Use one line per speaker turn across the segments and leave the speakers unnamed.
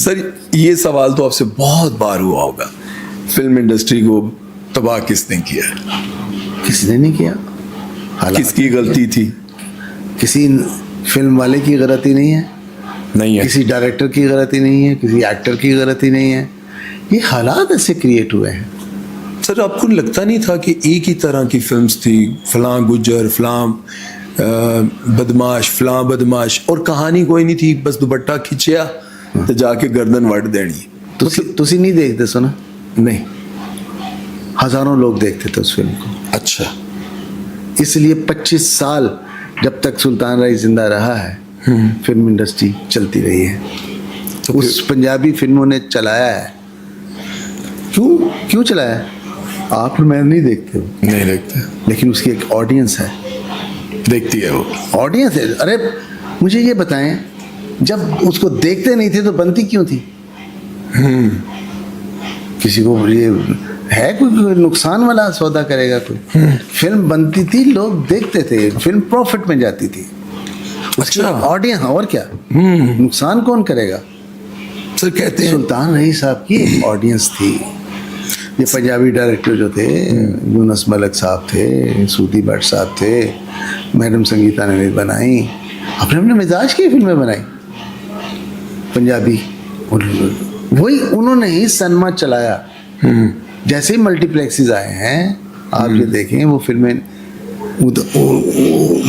Sir ये सवाल तो आपसे बहुत बार हुआ होगा, फिल्म इंडस्ट्री को तबाह किसने किया?
किसने नहीं किया, हालात
किसकी गलती थी?
किसी फिल्म वाले की गलती नहीं है,
नहीं है।
किसी डायरेक्टर की गलती नहीं है, किसी एक्टर की गलती नहीं है, ये हालात ऐसे क्रिएट हुए हैं।
सर आपको लगता नहीं था कि एक ही तरह की फिल्म्स थी, फलां गुज्जर, फलां बदमाश, फलां बदमाश, और कहानी कोई नहीं थी, बस दुपट्टा खिंचिया तो जाके गर्दन वट देनी।
तुसी नहीं देखते सुना?
नहीं,
हजारों लोग देखते थे उस फिल्म को।
अच्छा,
इसलिए 25 साल जब तक सुल्तान राय जिंदा रहा है फिल्म इंडस्ट्री चलती रही है।
तो
उस पंजाबी फिल्मों ने चलाया है। क्यों चलाया है? आप और मैं नहीं देखते हो,
नहीं देखते,
लेकिन उसकी एक ऑडियंस है,
देखती है वो
ऑडियंस है। अरे मुझे ये बताएं, जब उसको देखते नहीं थे तो बनती क्यों थी? किसी को ये है कोई नुकसान वाला सौदा करेगा कोई? फिल्म बनती थी, लोग देखते थे, फिल्म प्रॉफिट में जाती थी।
अच्छा,
ऑडियंस, और क्या, नुकसान कौन करेगा?
सर कहते हैं
सुल्तान रही साहब की ऑडियंस थी। ये पंजाबी डायरेक्टर जो थे, यूनुस मलिक साहब थे, सूदी भट्ट साहब थे, मैडम संगीता ने भी बनाई, अपने अपने मिजाज की फिल्में बनाई पंजाबी, और वही उन्होंने ही सनमा चलाया। जैसे ही मल्टीप्लेक्सेस आए हैं, आप ये देखें, वो फिल्में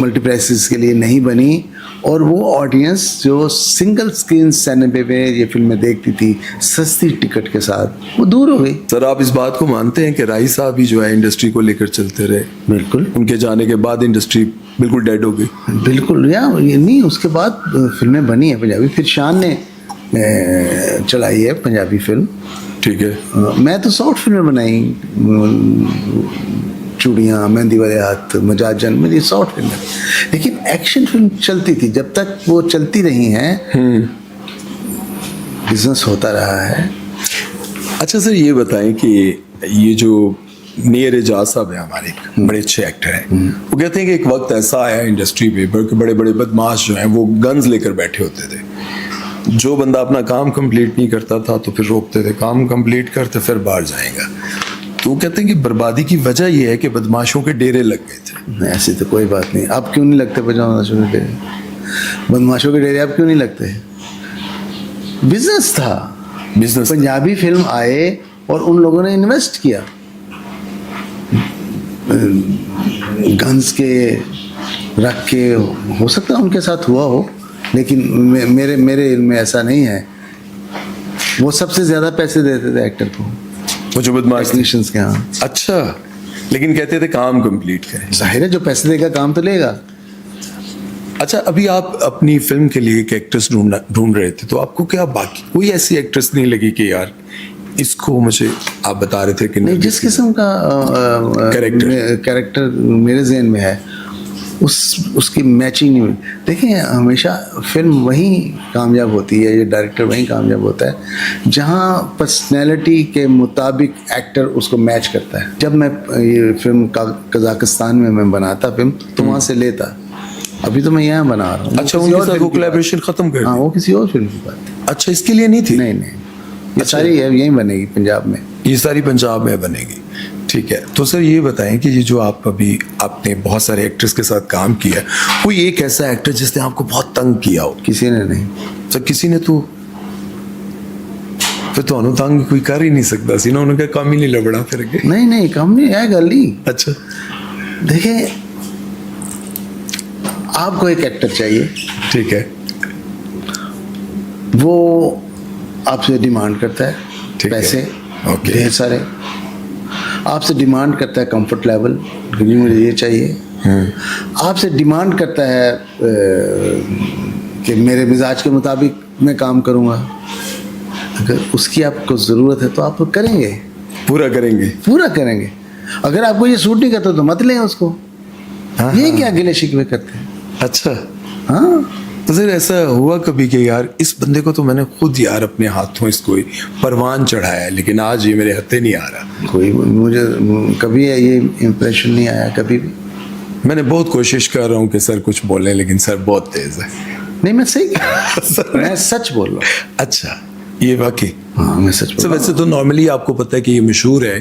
मल्टीप्लेक्सेस के लिए नहीं बनी, और वो ऑडियंस जो सिंगल स्क्रीन सिनेमा पे ये फिल्में देखती थी सस्ती टिकट के साथ, वो दूर हो गई।
सर आप इस बात को मानते हैं कि राही साहब ही जो है इंडस्ट्री को लेकर चलते रहे?
बिल्कुल,
उनके जाने के बाद इंडस्ट्री बिल्कुल डेड हो गई।
बिल्कुल, या ये नहीं, उसके बाद फिल्में बनी है पंजाबी, फिर शान ने चलाई है पंजाबी फिल्म।
ठीक है,
मैं तो शॉर्ट फिल्में बनाई, चूड़ियाँ, मेहंदी वाले हाथ, मजाजन, मेरी शॉर्ट फिल्म। लेकिन एक्शन फिल्म चलती थी, जब तक वो चलती रही हैं बिजनेस होता रहा है।
अच्छा सर ये बताएं कि ये जो नियर एजाज साहब है हमारे, बड़े अच्छे एक्टर हैं, वो कहते हैं कि एक वक्त ऐसा आया इंडस्ट्री पे, बड़े बड़े बदमाश जो हैं वो गन्स लेकर बैठे होते थे। जो बंदा अपना काम कंप्लीट नहीं करता था तो फिर रोकते थे, काम कंप्लीट करते फिर बाहर जाएगा। तो वो कहते हैं कि बर्बादी की वजह यह है कि बदमाशों के डेरे लग गए थे।
ऐसी तो कोई बात नहीं। अब क्यों नहीं लगते बदमाशों के डेरे? बदमाशों के डेरे अब क्यों नहीं लगते? बिजनेस था,
बिजनेस।
पंजाबी फिल्म आए और उन लोगों ने इन्वेस्ट किया, गन्स के रख के, हो सकता है उनके साथ हुआ हो, लेकिन मेरे इल्म में ऐसा नहीं है। वो सबसे ज्यादा पैसे देते थे एक्टर को,
वो जो बदमाश
टेक्नीशियंस के। हाँ,
अच्छा, लेकिन कहते थे काम कंप्लीट करें।
जाहिर है जो पैसे देगा काम तो लेगा।
अच्छा, अभी आप अपनी फिल्म के लिए एक एक्ट्रेस ढूंढ रहे थे, तो आपको क्या बाकी कोई ऐसी एक्ट्रेस नहीं लगी कि यार इसको, मुझे आप बता रहे थे कि
नहीं, जिस किस्म का कैरेक्टर मेरे ज़हन में है उसकी मैचिंग नहीं हुई। देखिए, हमेशा फिल्म वही कामयाब होती है, ये डायरेक्टर वही कामयाब होता है जहाँ पर्सनैलिटी के मुताबिक एक्टर उसको मैच करता है। जब मैं ये फिल्म कजाकिस्तान में मैं बनाता फिल्म, तो वहाँ से लेता। अभी तो मैं यहाँ बना रहा हूँ।
अच्छा, उनके साथ वो कोलैबोरेशन खत्म कर दी?
हाँ, वो किसी और फिल्म की बात है।
अच्छा, इसके लिए नहीं थी?
नहीं, ये सारी यहीं बनेगी पंजाब में।
ये सारी पंजाब में बनेगी, ठीक है। तो सर ये बताएं कि ये जो आप अभी आपने बहुत सारे एक्टर्स के साथ काम किया, कोई एक ऐसा एक्टर जिसने आपको बहुत तंग किया हो?
किसी ने नहीं।
सर किसी ने तो फिर तो तंग कोई कर ही नहीं सकता सी ना, उन्होंने काम ही नहीं लबड़ा फिर के।
नहीं, काम नहीं है, गल नहीं।
अच्छा,
देखिए, आपको एक एक्टर चाहिए,
ठीक है,
वो आपसे डिमांड करता है पैसे,
ओके,
ढेर सारे, आपसे डिमांड करता है कंफर्ट लेवल, क्योंकि मुझे ये चाहिए। आपसे डिमांड करता है कि मेरे मिजाज के मुताबिक मैं काम करूँगा। अगर उसकी आपको ज़रूरत है तो आप करेंगे, पूरा करेंगे। अगर आपको ये सूट नहीं करता तो मत लें उसको। ये क्या गिले शिकवे करते हैं?
अच्छा,
हाँ।
तो सर ऐसा हुआ कभी कि यार इस बंदे को तो मैंने खुद यार अपने हाथों इसको परवान चढ़ाया, लेकिन आज ये मेरे हत्थे नहीं आ रहा?
कोई, मुझे कभी ये इम्प्रेशन नहीं आया कभी भी।
मैंने बहुत कोशिश कर रहा हूँ कि सर कुछ बोले, लेकिन सर बहुत तेज है।
नहीं, मैं सही मैं सच बोल रहा हूँ।
अच्छा, ये वाकई
हाँ मैं सच
सर,
बोल
वैसे तो नॉर्मली आपको पता है कि ये मशहूर है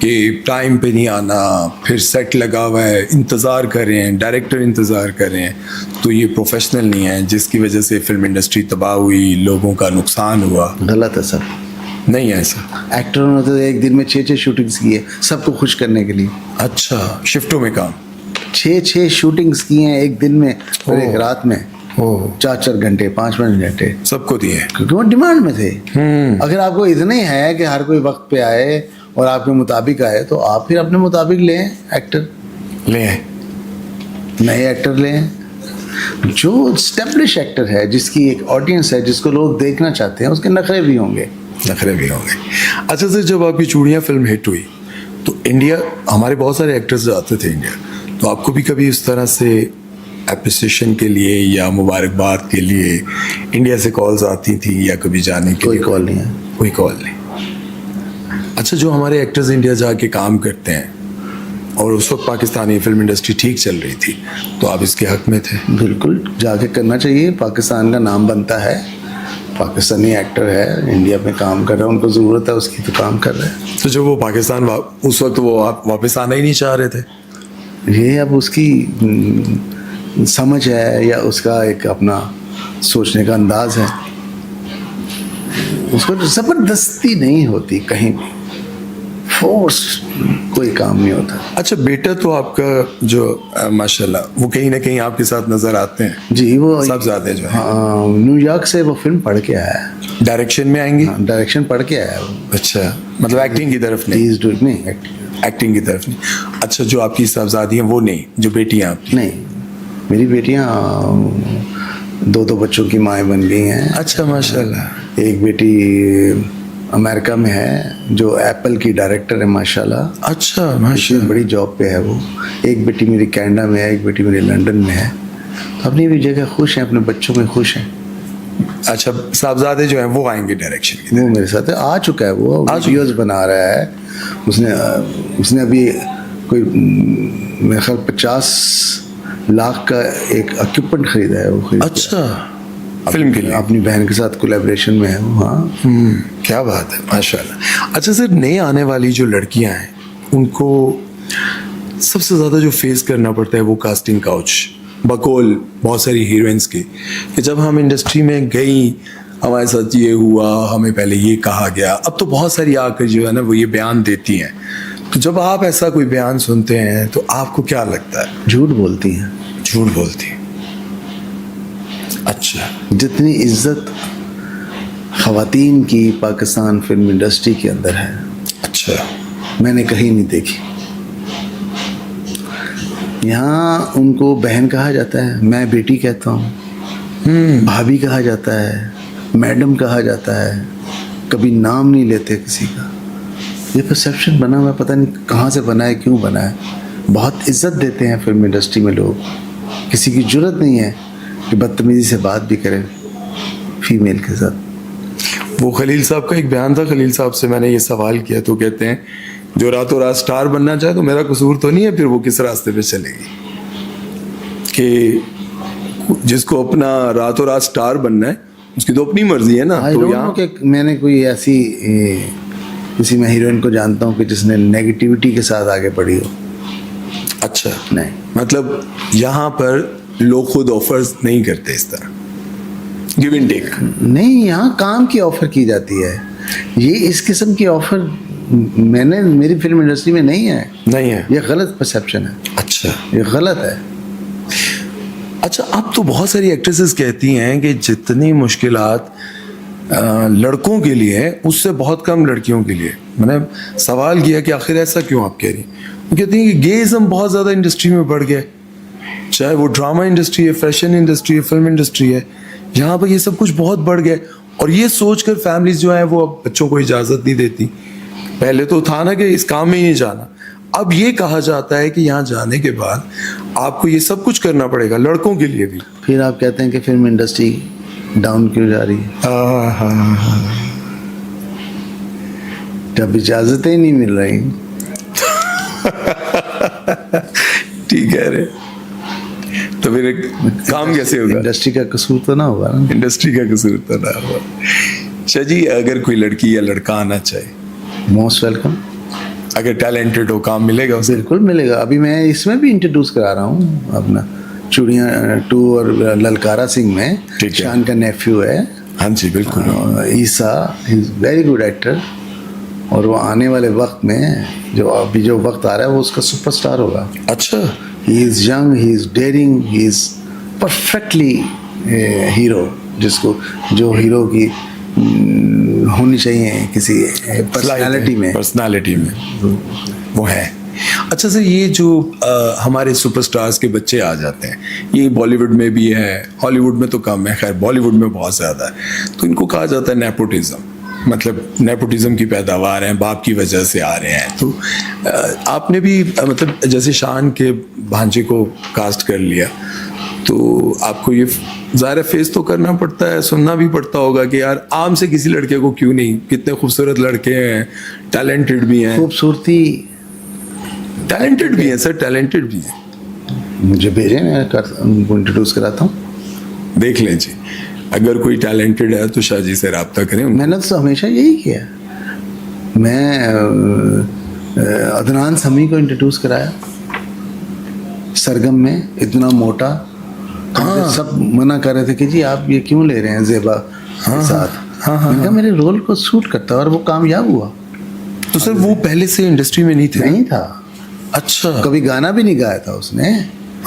कि टाइम पे नहीं आना, फिर सेट लगा हुआ है, इंतज़ार कर रहे हैं, डायरेक्टर इंतज़ार कर रहे हैं, तो ये प्रोफेशनल नहीं है, जिसकी वजह से फिल्म इंडस्ट्री तबाह हुई, लोगों का नुकसान हुआ।
गलत है सर।
नहीं है ऐसा?
एक्टरों ने तो एक दिन में 6 शूटिंग्स की है सबको खुश करने के लिए।
अच्छा, शिफ्टों में काम?
6 शूटिंग्स की हैं एक दिन में और एक रात में।
ओह,
4 घंटे 5 घंटे
सबको दिए?
क्योंकि वो डिमांड में थे। अगर आपको इतना ही है कि हर कोई वक्त पे आए और आपके मुताबिक आए तो आप फिर अपने मुताबिक लें एक्टर,
ले आए।
नए एक्टर लें जो स्टेब्लिश एक्टर है, जिसकी एक ऑडियंस है, जिसको लोग देखना चाहते हैं, उसके नखरे भी होंगे।
नखरे भी होंगे। अच्छा सर, जब आपकी चूड़ियाँ फिल्म हिट हुई तो इंडिया, हमारे बहुत सारे एक्टर्स आते थे इंडिया, तो आपको भी कभी इस तरह से एप्रिसिएशन के लिए या मुबारकबाद के लिए इंडिया से कॉल्स आती थी या कभी जाने के
कोई
लिए?
कॉल नहीं है।
कोई कॉल नहीं। अच्छा, जो हमारे एक्टर्स इंडिया जाके काम करते हैं और उस वक्त पाकिस्तानी फिल्म इंडस्ट्री ठीक चल रही थी, तो आप इसके हक में थे?
बिल्कुल जाके करना चाहिए, पाकिस्तान का नाम बनता है। पाकिस्तानी एक्टर है, इंडिया में काम कर रहा है, उनको ज़रूरत है उसकी तो काम कर रहे हैं।
तो जब वो पाकिस्तान उस वक्त वो वापस आना ही नहीं चाह रहे थे?
ये अब उसकी समझ है या उसका एक अपना सोचने का अंदाज है। उसको ज़बरदस्ती नहीं होती कहीं भी, फोर्स कोई काम नहीं होता।
अच्छा, बेटा तो आपका जो माशाल्लाह वो कहीं ना कहीं आपके साथ नजर आते हैं
जी, वो
सब ज्यादा जो है।
हाँ, न्यूयॉर्क से वो फिल्म पढ़ के आया है।
डायरेक्शन में आएंगे?
हाँ, डायरेक्शन पढ़ के आया है वो।
अच्छा, मतलब एक्टिंग की तरफ नहीं?
He's doing- नहीं acting-
एक्टिंग की तरफ नहीं। अच्छा, जो आपकी साहबजादी हैं वो नहीं, जो बेटियां आपकी?
नहीं, मेरी बेटियां 2 बच्चों की माएँ बन गई हैं।
अच्छा, माशाल्लाह।
एक बेटी अमेरिका में है जो एप्पल की डायरेक्टर है माशाल्लाह।
अच्छा,
इतनी
माशाल्लाह।
बड़ी जॉब पे है वो। एक बेटी मेरी कनाडा में है, एक बेटी मेरी लंदन में है। तो अपनी भी जगह खुश हैं, अपने बच्चों में खुश हैं।
अच्छा, साहबजादे जो हैं वो आएंगे डायरेक्शन की?
वो मेरे साथ है, आ चुका है, वो वीडियोस बना रहा है। उसने अभी कोई मेरे ख्याल 50 लाख का एक इक्विपमेंट खरीदा है वो खरीदा।
अच्छा, फिल्म के लिए?
अपनी बहन के साथ कोलैबोरेशन में है वो। हाँ,
क्या बात है, माशाल्लाह। अच्छा सर, नए आने वाली जो लड़कियां हैं उनको सबसे ज़्यादा जो फेस करना पड़ता है वो कास्टिंग काउच, बकौल बहुत सारी हीरोइंस की, कि जब हम इंडस्ट्री में गई हमारे साथ ये हुआ, हमें पहले ये कहा गया। अब तो बहुत सारी आकर जो है ना वो ये बयान देती हैं, तो जब आप ऐसा कोई बयान सुनते हैं तो आपको क्या लगता है?
झूठ बोलती हैं।
झूठ बोलती हैं? अच्छा।
जितनी इज्जत ख़वातीन की पाकिस्तान फिल्म इंडस्ट्री के अंदर है,
अच्छा,
मैंने कहीं नहीं देखी। यहाँ उनको बहन कहा जाता है, मैं बेटी कहता हूँ। भाभी कहा जाता है, मैडम कहा जाता है, कभी नाम नहीं लेते किसी का। ये परसेप्शन बना हुआ, पता नहीं कहाँ से बना है, क्यों बना है। बहुत इज्जत देते हैं फिल्म इंडस्ट्री में लोग, किसी की जुर्रत नहीं है कि बदतमीज़ी से बात भी करें फीमेल के साथ।
वो खलील साहब का एक बयान था, खलील साहब से मैंने ये सवाल किया तो कहते हैं जो रातों रात स्टार बनना चाहे तो मेरा कसूर तो नहीं है, फिर वो किस रास्ते पे चलेगी, कि जिसको अपना रातों रात स्टार बनना है उसकी तो अपनी मर्जी है ना। तो यहाँ
कि मैंने कोई ऐसी किसी मैं हीरोइन को जानता हूँ कि जिसने नेगेटिविटी के साथ आगे बढ़ी हो।
अच्छा,
नहीं,
मतलब यहाँ पर लोग खुद ऑफर्स नहीं करते इस तरह, गिव एंड टेक
नहीं, यहाँ काम की ऑफर की जाती है। ये इस किस्म की ऑफर मेरी फिल्म इंडस्ट्री में नहीं है।
नहीं है?
ये गलत परसेप्शन है।
अच्छा,
ये गलत है।
अच्छा, अब तो बहुत सारी एक्ट्रेसेस कहती हैं कि जितनी मुश्किलात लड़कों के लिए है उससे बहुत कम लड़कियों के लिए। मैंने सवाल किया कि आखिर ऐसा क्यों आप कह रही हैं? वो कहती हैं कि गेज़म बहुत ज़्यादा इंडस्ट्री में बढ़ गया, चाहे वो ड्रामा इंडस्ट्री है, फैशन इंडस्ट्री है, फिल्म इंडस्ट्री है, यहाँ पर ये सब कुछ बहुत बढ़ गया। और ये सोचकर फैमिलीज जो हैं वो अब बच्चों को इजाज़त नहीं देती। पहले तो था ना कि इस काम में ही नहीं जाना, अब ये कहा जाता है कि यहाँ जाने के बाद आपको ये सब कुछ करना पड़ेगा, लड़कों के लिए भी।
फिर आप कहते हैं कि फिल्म इंडस्ट्री डाउन क्यों जा रही है? जब इजाज़तें ही नहीं मिल रही।
ठीक है रे, तो फिर काम कैसे होगा?
इंडस्ट्री का कसूर तो ना होगा ना।
इंडस्ट्री का कसूर तो ना होगा। शाह जी, अगर कोई लड़की या लड़का आना चाहे,
मोस्ट वेलकम।
अगर टैलेंटेड हो, काम मिलेगा उसे?
बिल्कुल मिलेगा। अभी मैं इसमें भी इंट्रोड्यूस करा रहा हूँ अपना चूड़ियाँ 2 और ललकारा सिंह में।
ठीक है।
शान का नेफ्यू है
हाँ जी, बिल्कुल।
Isa, he is very good actor, और वो आने वाले वक्त में जो वक्त आ रहा है वो उसका सुपरस्टार होगा।
अच्छा।
He is young, he is daring, he is perfectly hero, जो हीरो की होनी चाहिए किसी पर्सनालिटी में
वो है। अच्छा सर, ये जो हमारे सुपरस्टार्स के बच्चे आ जाते हैं, ये बॉलीवुड में भी है, हॉलीवुड में तो कम है, खैर बॉलीवुड में बहुत ज़्यादा है, तो इनको कहा जाता है नेपोटिज्म। मतलब नेपोटिज्म की पैदावार है, बाप की वजह से आ रहे हैं। तो आपने भी मतलब जैसे शान के भांजे को कास्ट कर लिया, तो आपको ये ज़ाहिर फेस तो करना पड़ता है, सुनना भी पड़ता होगा कि यार आम से किसी लड़के को क्यों नहीं, कितने खूबसूरत लड़के हैं, टैलेंटेड भी हैं।
खूबसूरती,
टैलेंटेड भी हैं सर, टैलेंटेड भी हैं।
मुझे भेजें, मैं उनको इंट्रोड्यूस कराता हूँ।
देख लें जी, अगर कोई टैलेंटेड है तो शाह जी से रब्ता करें।
मैंने तो हमेशा यही किया। मैं अदनान समी को इंट्रोड्यूस कराया सरगम में, इतना मोटा।
हाँ।
सब मना कर रहे थे कि जी आप ये क्यों ले रहे हैं ज़ेबा के साथ। मैंने कहा मेरे रोल को सूट करता है, और वो कामयाब हुआ।
तो सर वो पहले से इंडस्ट्री में नहीं थे?
नहीं था।
अच्छा।
कभी गाना भी नहीं गाया था उसने।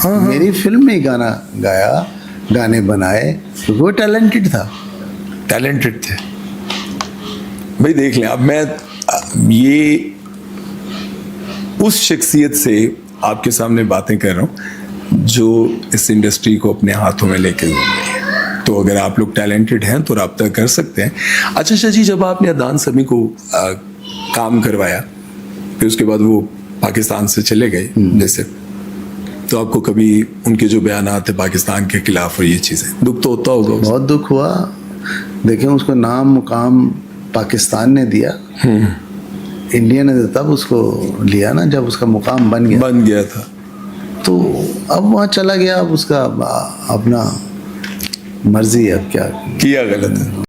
मेरी फिल्म में ही गाना गाया, गाने बनाए, क्योंकि वो टैलेंटेड था।
टैलेंटेड थे भाई। देख लें, अब मैं ये उस शख्सियत से आपके सामने बातें कर रहा हूँ जो इस इंडस्ट्री को अपने हाथों में लेके घूम रही है। तो अगर आप लोग टैलेंटेड हैं तो रब्ता कर सकते हैं। अच्छा शाह जी, जब आपने अदनान समी को काम करवाया, फिर उसके बाद वो पाकिस्तान से चले गए जैसे, तो आपको कभी उनके जो बयानात थे पाकिस्तान के खिलाफ और ये चीज़ें, दुख तो होता होगा?
बहुत दुख हुआ। देखें, उसको नाम मुकाम पाकिस्तान ने दिया, इंडिया ने तब उसको लिया ना, जब उसका मुकाम बन गया
था।
तो अब वहाँ चला गया। अब उसका अपना मर्जी है, अब क्या
किया गलत है।